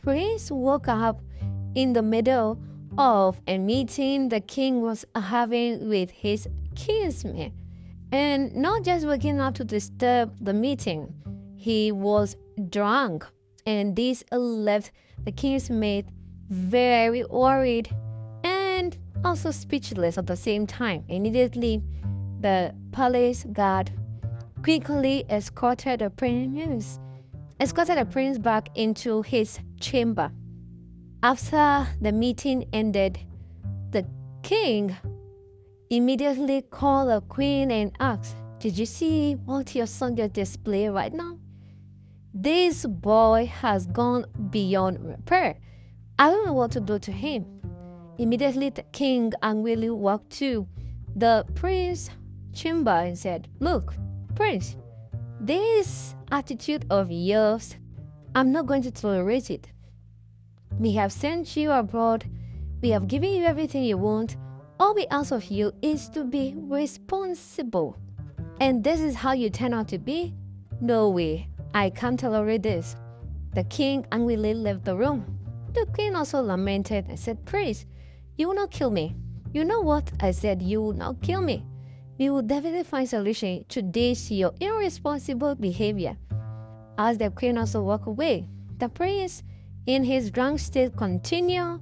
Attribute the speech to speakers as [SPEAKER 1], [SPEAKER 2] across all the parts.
[SPEAKER 1] prince woke up in the middle of a meeting the king was having with his kinsmen. And not just waking up to disturb the meeting, he was drunk. And this left the king's maid very worried and also speechless at the same time. Immediately, the palace guard quickly escorted the prince back into his chamber. After the meeting ended, the king immediately called the queen and asked, "Did you see what your son just displayed right now? This boy has gone beyond repair. I don't know what to do to him." Immediately the king angrily walked to the prince's chamber and said, "Look, prince, this attitude of yours, I'm not going to tolerate it. We have sent you abroad. We have given you everything you want. All we ask of you is to be responsible. And this is how you turn out to be? No way. I can't tolerate this." The king angrily left the room. The queen also lamented and said, "Prince, you will not kill me. You know what? I said you will not kill me. We will definitely find a solution to this your irresponsible behavior." As the queen also walked away, the prince, in his drunk state, continued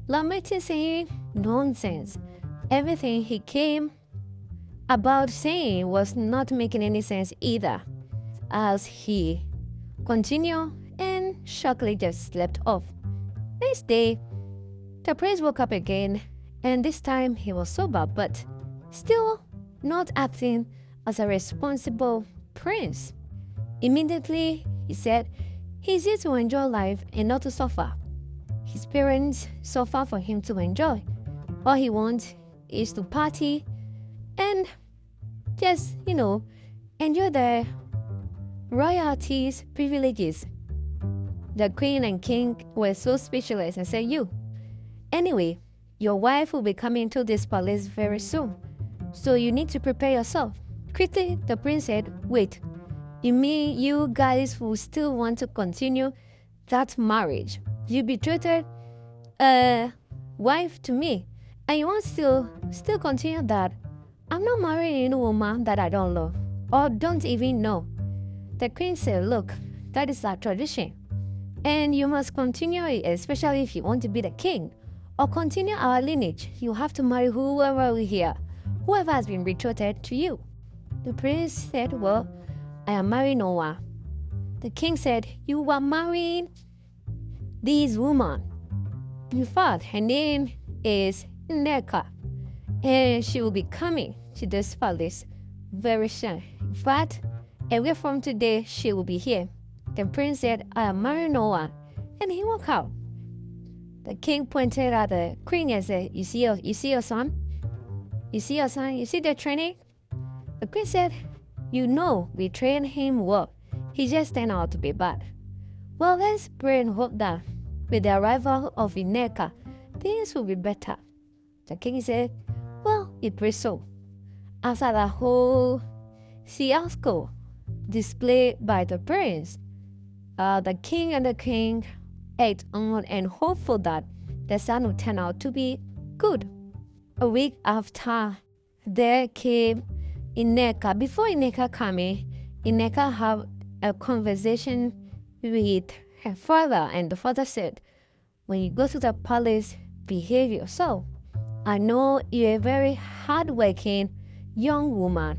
[SPEAKER 1] lamenting, saying, "Nonsense. Everything he came about saying was not making any sense either." As he continued and shockingly just slept off. Next day, the prince woke up again, and this time he was sober, but still not acting as a responsible prince. Immediately, he said he's here to enjoy life and not to suffer. His parents suffer for him to enjoy. All he wants is to party and just, enjoy the royalties, privileges. The queen and king were so speechless and said, Anyway, your wife will be coming to this palace very soon, so you need to prepare yourself." Quickly, the prince said, "Wait, you mean you guys will still want to continue that marriage? You betrothed a wife to me, and you want to still continue that? I'm not marrying any woman that I don't love or don't even know." The queen said, "Look, that is our tradition, and you must continue it, especially if you want to be the king or continue our lineage. You have to marry whoever has been betrothed to you." The prince said, "Well, I am marrying no one." The king said, "You are marrying this woman. In fact, her name is Neca, and she will be coming to this palace very soon. In fact, a week from today, she will be here." The prince said, "I am marrying no one," and he walked out. The king pointed at the queen and said, You see your son? You see your son? You see the training?" The queen said, "We trained him well. He just turned out to be bad." "Well, let's pray and hope that with the arrival of Neca, things will be better." The king said, "Well, it prays so." After the whole fiasco displayed by the prince, the king and the queen ate on and hopeful that the son would turn out to be good. A week after, there came Neca. Before Neca came, Neca had a conversation with her father, and the father said, "When you go to the palace, behave yourself. I know you're a very hardworking young woman,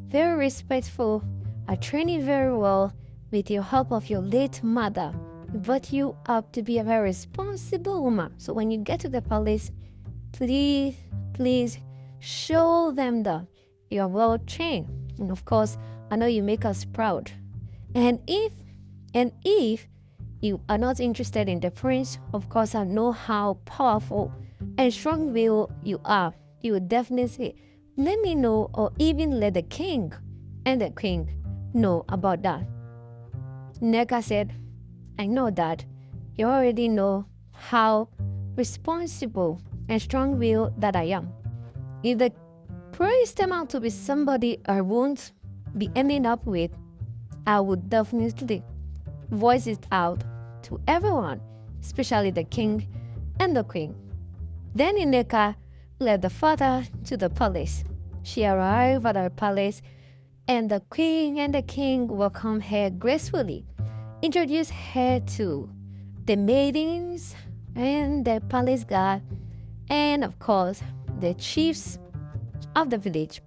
[SPEAKER 1] very respectful. I train you very well with the help of your late mother. We brought you up to be a very responsible woman. So when you get to the palace, please show them that you're well trained. And of course, I know you make us proud. And if you are not interested in the prince, of course, I know how powerful and strong-willed you are. You would definitely say, let me know, or even let the king and the queen know about that." Neca said, "I know that. You already know how responsible and strong-willed that I am. If the prince turns out to be somebody I won't be ending up with, I would definitely voice it out to everyone, especially the king and the queen. Then Neca led the father to the palace. She arrived at her palace, and the queen and the king welcomed her gracefully, introduced her to the maidens and the palace guard, and of course, the chiefs of the village.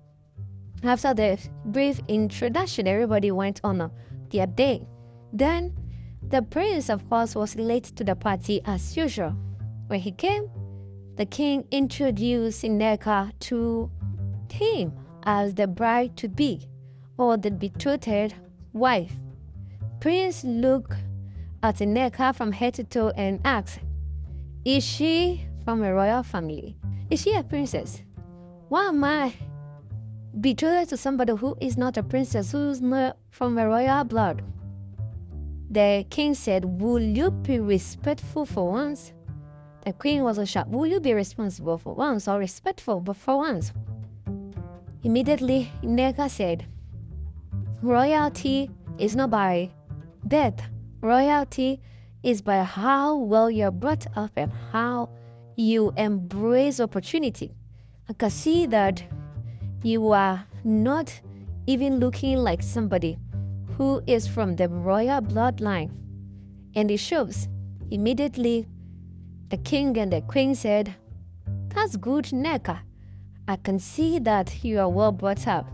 [SPEAKER 1] After the brief introduction, everybody went on their day. Then, the prince, of course, was late to the party as usual. When he came, the king introduced Neca to him as the bride-to-be or the betrothed wife. Prince looked at Neca from head to toe and asked, "Is she from a royal family? Is she a princess? Why am I betrothed to somebody who is not a princess, who is not from a royal blood?" The king said, "Will you be respectful for once?" The queen was shocked. "Will you be responsible for once or respectful but for once?" Immediately, Neca said, "Royalty is not by birth. Royalty is by how well you're brought up and how you embrace opportunity. I can see that you are not even looking like somebody who is from the royal bloodline. And it shows." Immediately, the king and the queen said, "That's good, Neca. I can see that you are well brought up.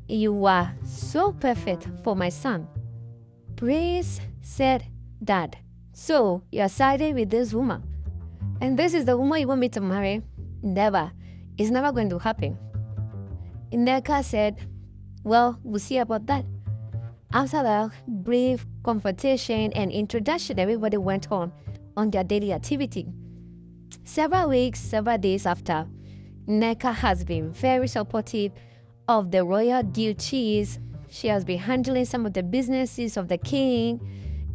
[SPEAKER 1] You are so perfect for my son." Prince said, "Dad, so you are siding with this woman? And this is the woman you want me to marry? Never. It's never going to happen." Neca said, "Well, we'll see about that." After that brief confrontation and introduction, everybody went on their daily activity. Several weeks, several days after, Neca has been very supportive of the royal duties. She has been handling some of the businesses of the king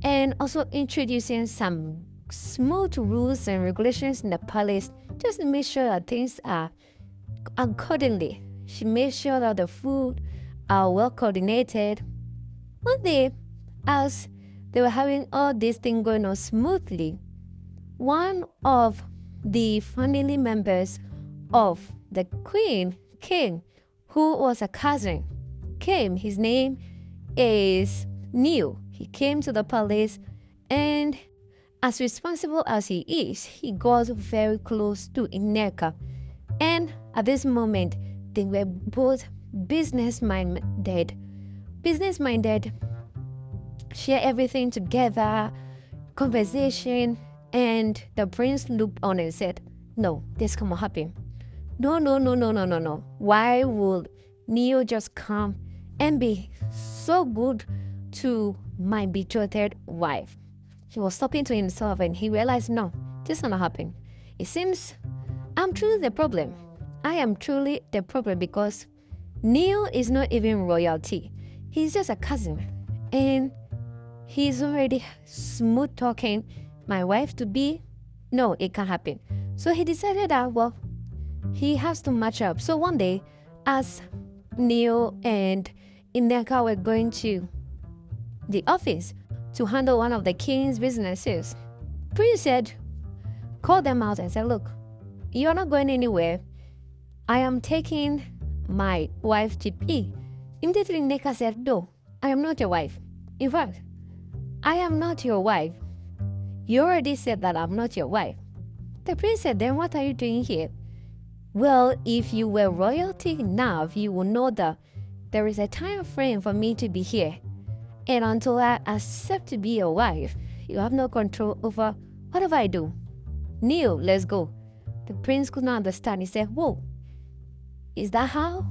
[SPEAKER 1] and also introducing some smooth rules and regulations in the palace just to make sure that things are accordingly. She made sure that the food are well coordinated. One day, as they were having all this thing going on smoothly, one of the family members of the queen came, who was a cousin, came. His name is Neil. He came to the palace, and as responsible as he is, he got very close to Neca. And at this moment, they were both business-minded, share everything together, conversation. And the prince looked on and said, "No, this cannot happen. No. Why would Neo just come and be so good to my betrothed wife?" He was talking to himself and he realized, no, this cannot happen. It seems I'm truly the problem. I am truly the problem because Neo is not even royalty. He's just a cousin. And he's already smooth talking my wife to be. No, it can't happen. So he decided that, well, he has to match up. So one day, as Neo and Neca were going to the office to handle one of the king's businesses, Prince said, called them out and said, "Look, you're not going anywhere. I am taking my wife to be." Immediately Neca said, "No, I am not your wife. In fact, I am not your wife. You already said that I'm not your wife." The prince said, "Then what are you doing here?" "Well, if you were royalty enough, you will know that there is a time frame for me to be here. And until I accept to be your wife, you have no control over whatever I do. Neil, let's go." The prince could not understand. He said, "Whoa, is that how?"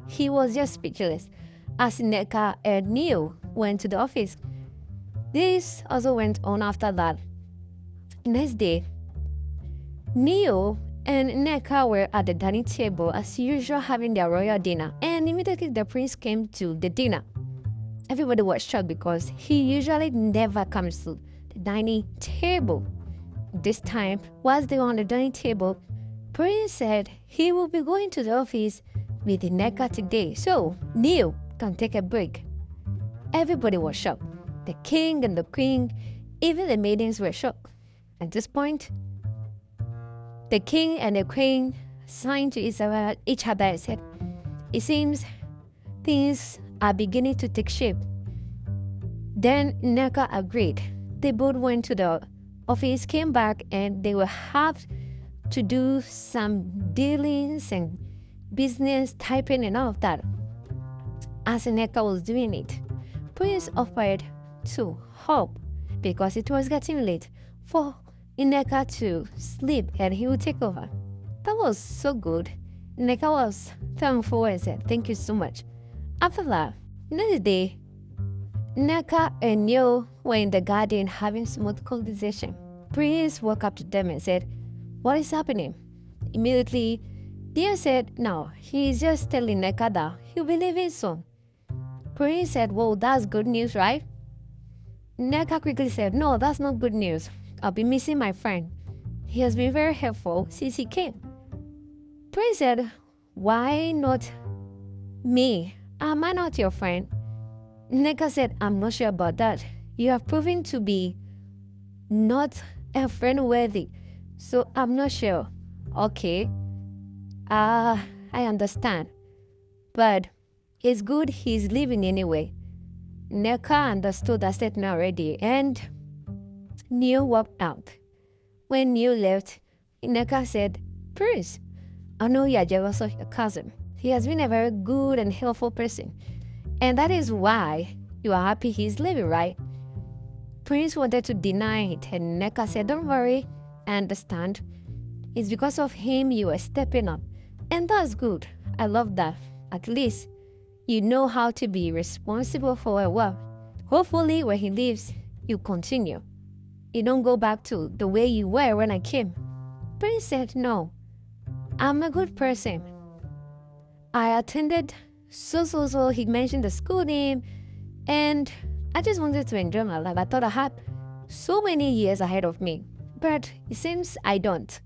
[SPEAKER 1] He was just speechless as Neca and Neil went to the office. This also went on after that. Next day, Neil and Neca were at the dining table as usual having their royal dinner, and immediately the prince came to the dinner. Everybody was shocked because he usually never comes to the dining table. This time, whilst they were on the dining table, Prince said he will be going to the office with Neca today, so Neil can take a break. Everybody was shocked. The king and the queen, even the maidens were shocked. At this point, the king and the queen signed to each other and said, "It seems things are beginning to take shape." Then Neca agreed. They both went to the office, came back, and they will have to do some dealings and business typing and all of that. As Neca was doing it, Prince offered to help because it was getting late for Neca to sleep and he would take over. That was so good. Neca was thankful and said, "Thank you so much." After that, next day, Neca and Neo were in the garden having smooth conversation. Prince walked up to them and said, "What is happening?" Immediately, Neo said, "No, he's just telling Neca that he'll be leaving soon." Prince said, "Well, that's good news, right?" Neca quickly said, "No, that's not good news. I'll be missing my friend. He has been very helpful since he came." Prince said, "Why not me? Am I not your friend?" Neca said, "I'm not sure about that. You have proven to be not a friend worthy, so I'm not sure." "Okay, I understand, but it's good he's leaving anyway." Neca understood that statement already, and Neo walked out. When Neo left, Neca said, "Prince, I know you are jealous of your cousin. He has been a very good and helpful person, and that is why you are happy he's leaving, right?" Prince wanted to deny it, and Neca said, "Don't worry, I understand. It's because of him you are stepping up, and that's good. I love that. At least you know how to be responsible for a while. Hopefully when he leaves, you continue. You don't go back to the way you were when I came." Prince said, "No, I'm a good person. I attended so. He mentioned the school name, and I just wanted to enjoy my life. I thought I had so many years ahead of me, but it seems I don't.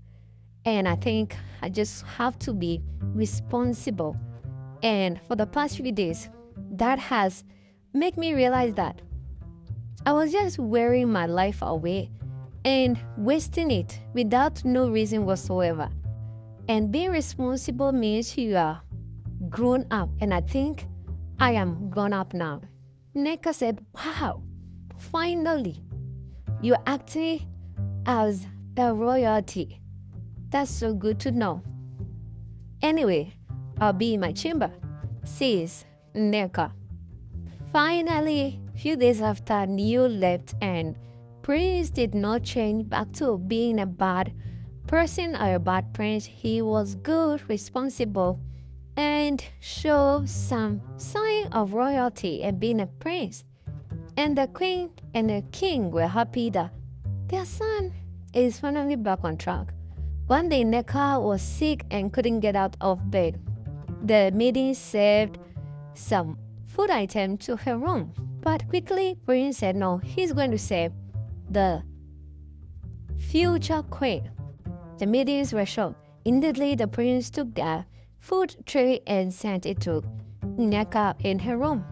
[SPEAKER 1] And I think I just have to be responsible. And for the past few days, that has made me realize that I was just wearing my life away and wasting it without no reason whatsoever. And being responsible means you are grown up, and I think I am grown up now." Neca said, "Wow, finally, you're acting as a royalty. That's so good to know. Anyway, I'll be in my chamber," says Neca. Finally, a few days after Neo left, and Prince did not change back to being a bad person or a bad prince. He was good, responsible, and showed some sign of royalty and being a prince. And the queen and the king were happy that their son is finally back on track. One day, Neca was sick and couldn't get out of bed. The maiden served some food item to her room, but quickly Prince said no, he's going to serve the future queen. The maidens were shocked. Immediately, the prince took their food tray and sent it to Neca in her room.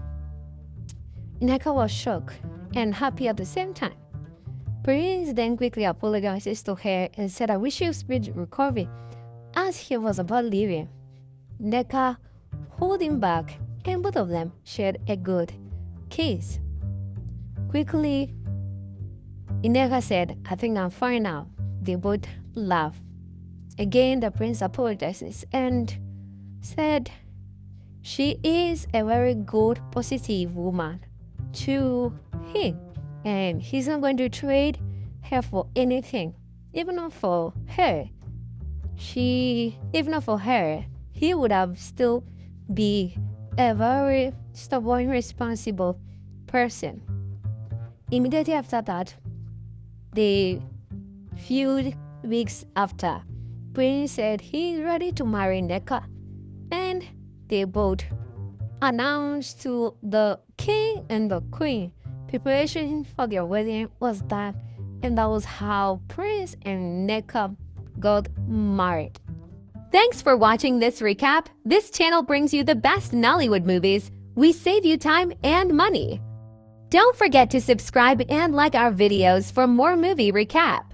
[SPEAKER 1] Neca was shocked and happy at the same time. Prince then quickly apologized to her and said, "I wish you speedy recovery," as he was about leaving. Neca held him back, and both of them shared a good kiss. Quickly, Neca said, "I think I'm fine now." They both laughed. Again, the prince apologizes and said she is a very good, positive woman to him, and he's not going to trade her for anything, even not for her. Even not for her, he would have still be a very stubborn, responsible person. Immediately after that, the few weeks after, Prince said he's ready to marry Neca, and they both announced to the king and the queen preparation for their wedding was done, and that was how Prince and Neca got married. Thanks for watching this recap. This channel brings you the best Nollywood movies. We save you time and money. Don't forget to subscribe and like our videos for more movie recaps.